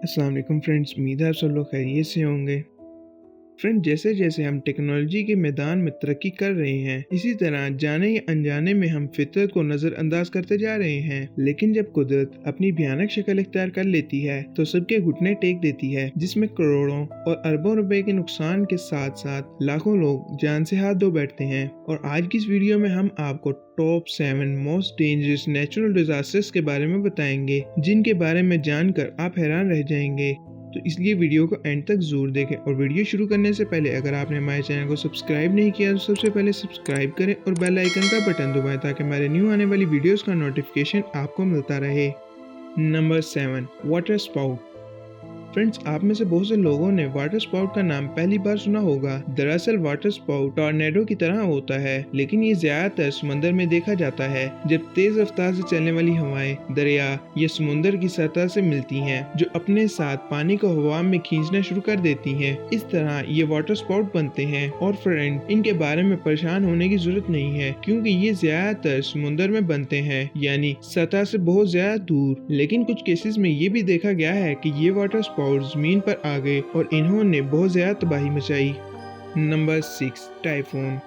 अस्सलाम वालेकुम फ्रेंड्स, उम्मीद है आप सब लोग खैरियत से होंगे। फ्रेंड, जैसे जैसे हम टेक्नोलॉजी के मैदान में तरक्की कर रहे हैं, इसी तरह जाने या अनजाने में हम फितरत को नजरअंदाज करते जा रहे हैं। लेकिन जब कुदरत अपनी भयानक शक्ल इख्तियार कर लेती है तो सबके घुटने टेक देती है, जिसमें करोड़ों और अरबों रुपए के नुकसान के साथ साथ लाखों लोग जान से हाथ धो बैठते हैं। और आज की इस वीडियो में हम आपको top 7 most dangerous natural disasters के बारे में बताएंगे, जिनके बारे में जानकर आप हैरान रह जाएंगे। तो इसलिए वीडियो को एंड तक जरूर देखें। और वीडियो शुरू करने से पहले अगर आपने हमारे चैनल को सब्सक्राइब नहीं किया तो सबसे पहले सब्सक्राइब करें और बेल आइकन का बटन दबाएं ताकि हमारे न्यू आने वाली वीडियोस का नोटिफिकेशन आपको मिलता रहे। Number 7, water spout. फ्रेंड्स, आप में से बहुत से लोगों ने वाटर स्पाउट का नाम पहली बार सुना होगा। दरअसल वाटर स्पाउट टॉर्नेडो की तरह होता है, लेकिन ये ज्यादातर समंदर में देखा जाता है जब तेज रफ्तार से चलने वाली हवाएं दरिया या समुद्र की सतह से मिलती हैं, जो अपने साथ पानी को हवा में खींचना शुरू कर देती हैं। इस तरह ये वाटर स्पाउट बनते हैं। और फ्रेंड, इनके बारे में परेशान होने की जरूरत नहीं है, क्योंकि ये ज्यादातर समुद्र में बनते हैं, यानी सतह से बहुत ज्यादा दूर। लेकिन कुछ केसेस में ये भी देखा गया है कि ये वाटर और जमीन पर आ गए और इन्होंने बहुत ज्यादा तबाही मचाई। Number 6, typhoon.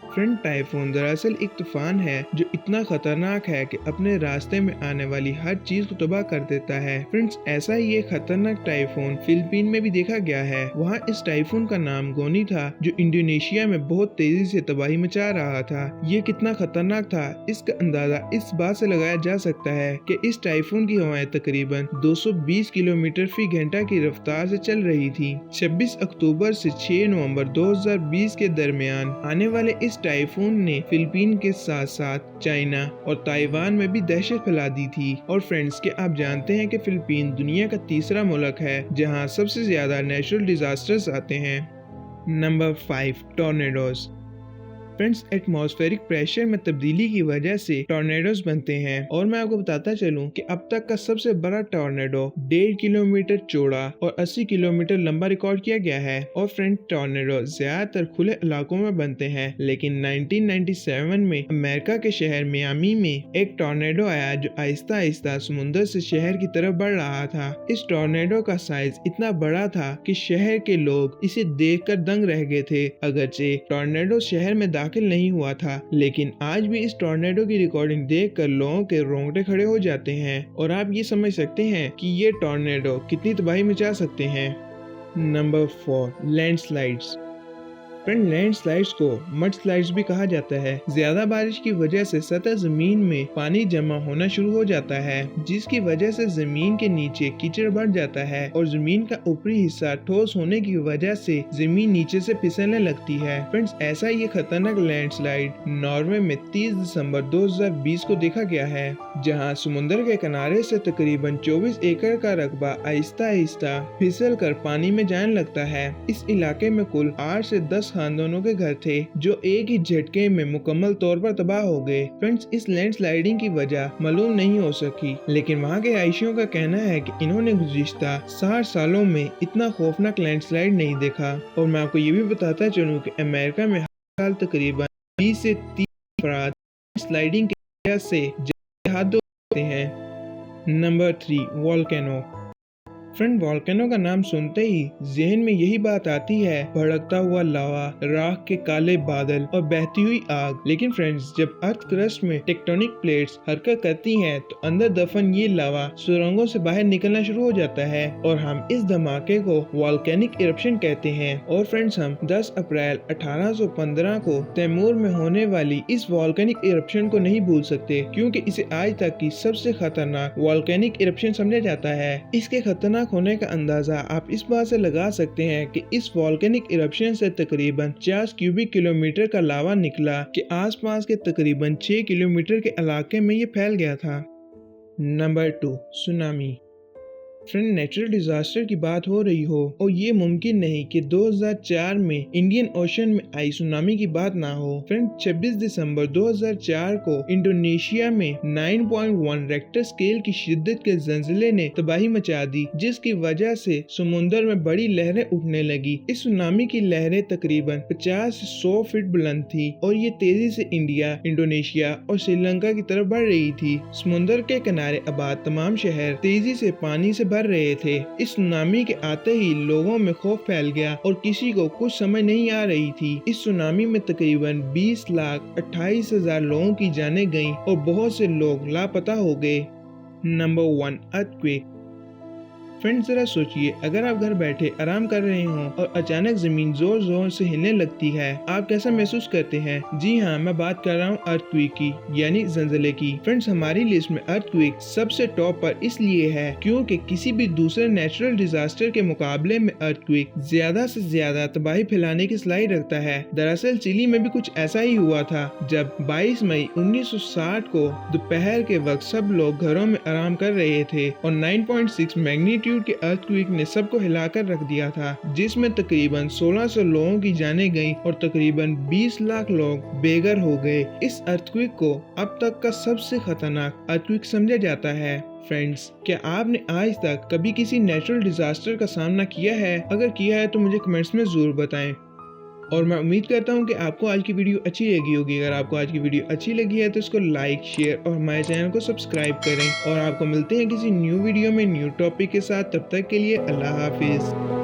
फ्रेंड, टाइफून दरअसल एक तूफान है जो इतना खतरनाक है कि अपने रास्ते में आने वाली हर चीज को तबाह कर देता है। फ्रेंड्स, ऐसा ही एक खतरनाक टाइफून फिलीपीन में भी देखा गया है। वहाँ इस टाइफून का नाम गोनी था, जो इंडोनेशिया में बहुत तेजी से तबाही मचा रहा था। ये कितना खतरनाक था, इसका अंदाजा इस बात से लगाया जा सकता है कि इस टाइफून की हवाएं तकरीबन 220 किलोमीटर फी घंटा की रफ्तार से चल रही थी। 26 अक्टूबर से 6 नवंबर 2020 के दरमियान आने वाले इस टाइफून ने फिलीपीन के साथ साथ चाइना और ताइवान में भी दहशत फैला दी थी। और फ्रेंड्स, के आप जानते हैं कि फिलीपीन दुनिया का तीसरा मुल्क है जहां सबसे ज्यादा नेचुरल डिजास्टर्स आते हैं। Number 5, tornadoes. Friends, atmospheric pressure में तब्दीली की वजह से टॉर्नेडोज बनते हैं। और मैं आपको बताता चलूं कि अब तक का सबसे बड़ा टॉर्नेडो 1.5 किलोमीटर चौड़ा और 80 किलोमीटर लंबा रिकॉर्ड किया गया है। और फ्रेंड, टॉर्नेडो ज्यादातर खुले इलाकों में बनते हैं, लेकिन 1997 में अमेरिका के शहर मियामी में एक टॉर्नेडो आया जो आहिस्ता आहिस्ता समुद्र से शहर की तरफ बढ़ रहा था। इस टॉर्नेडो का साइज इतना बड़ा था कि शहर के लोग इसे देखकर दंग रह गए थे। अगरचे टॉर्नेडो शहर में दाखिल नहीं हुआ था, लेकिन आज भी इस टॉर्नेडो की रिकॉर्डिंग देखकर लोगों के रोंगटे खड़े हो जाते हैं। और आप ये समझ सकते हैं कि ये टॉर्नेडो कितनी तबाही मचा सकते हैं। Number 4, landslides. फ्रेंड, लैंडस्लाइड्स को मड स्लाइड्स भी कहा जाता है। ज्यादा बारिश की वजह से सतह जमीन में पानी जमा होना शुरू हो जाता है, जिसकी वजह से जमीन के नीचे कीचड़ बढ़ जाता है और जमीन का ऊपरी हिस्सा ठोस होने की वजह से जमीन नीचे से फिसलने लगती है। फ्रेंड्स, ऐसा ये खतरनाक लैंडस्लाइड नॉर्वे में 30 दिसंबर 2020 को देखा गया है, जहां समुद्र के किनारे से तकरीबन 24 एकड़ का रकबा आहिस्ता आहिस्ता फिसल कर पानी में जाने लगता है। इस इलाके में कुल 8 से 10 खानदानों के घर थे, जो एक ही झटके में मुकम्मल तौर पर तबाह हो गए। फ्रेंड्स, इस लैंडस्लाइडिंग की वजह मालूम नहीं हो सकी, लेकिन वहाँ के आयशियों का कहना है कि इन्होंने गुज़िश्ता 60 सालों में इतना खौफनाक लैंडस्लाइड नहीं देखा। और मैं आपको ये भी बताता चलूँ कि अमेरिका में हर साल तकरीबन 20 से 30 अफराद स्लाइडिंग की वजह से हादसे होते हैं। Number 3, volcano. फ्रेंड, वोल्केनो का नाम सुनते ही जहन में यही बात आती है, भड़कता हुआ लावा, राख के काले बादल और बहती हुई आग। लेकिन फ्रेंड्स, जब अर्थ क्रस्ट में टेक्टोनिक प्लेट्स हरकत करती हैं तो अंदर दफन ये लावा सुरंगों से बाहर निकलना शुरू हो जाता है और हम इस धमाके को वोल्केनिक इरप्शन कहते हैं। और फ्रेंड्स, हम 10 अप्रैल 1815 को तैमूर में होने वाली इस वोल्केनिक इरप्शन को नहीं भूल सकते, क्योंकि इसे आज तक की सबसे खतरनाक वोल्केनिक इरप्शन समझा जाता है। इसके खतरनाक होने का अंदाजा आप इस बात से लगा सकते हैं कि इस वोल्केनिक इरप्शन से तकरीबन 50 क्यूबिक किलोमीटर का लावा निकला कि आसपास के तकरीबन 6 किलोमीटर के इलाके में ये फैल गया था। Number 2, tsunami. Friend, natural disaster की बात हो रही हो और ये मुमकिन नहीं कि 2004 में इंडियन ओशन में आई सुनामी की बात ना हो। फ्रेंड, 26 दिसंबर 2004 को इंडोनेशिया में 9.1 रेक्टर स्केल की शिद्दत के जंजीले ने तबाही मचा दी, जिसकी वजह से समुद्र में बड़ी लहरें उठने लगी। इस सुनामी की लहरें तकरीबन 50 से 100 फीट बुलंद थी और ये तेजी से इंडिया, इंडोनेशिया और श्रीलंका की तरफ बढ़ रही थी। समुद्र के किनारे आबाद तमाम शहर तेजी से पानी से भर रहे थे। इस सुनामी के आते ही लोगों में खौफ फैल गया और किसी को कुछ समझ नहीं आ रही थी। इस सुनामी में तकरीबन 20,28,000 लोगों की जानें गईं और बहुत से लोग लापता हो गए। Number 1, earthquake. फ्रेंड्स, जरा सोचिए, अगर आप घर बैठे आराम कर रहे हों और अचानक जमीन जोर जोर से हिलने लगती है, आप कैसा महसूस करते हैं? जी हाँ, मैं बात कर रहा हूँ अर्थक्वेक की, यानी ज़लज़ले की। फ्रेंड्स, हमारी लिस्ट में अर्थक्वेक सबसे टॉप पर इसलिए है क्योंकि किसी भी दूसरे नेचुरल डिजास्टर के मुकाबले में अर्थक्वेक ज्यादा से ज्यादा तबाही फैलाने की सलाहियत रखता है। दरअसल चिली में भी कुछ ऐसा ही हुआ था, जब 22 मई 1960 को दोपहर के वक्त सब लोग घरों में आराम कर रहे थे और 9.6 मैग्नीट्यूड के अर्थक्वेक ने सबको हिलाकर रख दिया था, जिसमें तकरीबन 1600 लोगों की जानें गईं और तकरीबन 20 लाख लोग बेघर हो गए। इस अर्थक्वेक को अब तक का सबसे खतरनाक अर्थक्वेक समझा जाता है। फ्रेंड्स, क्या आपने आज तक कभी किसी नेचुरल डिजास्टर का सामना किया है? अगर किया है तो मुझे कमेंट्स में जरूर बताएं। और मैं उम्मीद करता हूँ कि आपको आज की वीडियो अच्छी लगी होगी। अगर आपको आज की वीडियो अच्छी लगी है तो इसको लाइक, शेयर और हमारे चैनल को सब्सक्राइब करें। और आपको मिलते हैं किसी न्यू वीडियो में न्यू टॉपिक के साथ। तब तक के लिए अल्लाह हाफिज।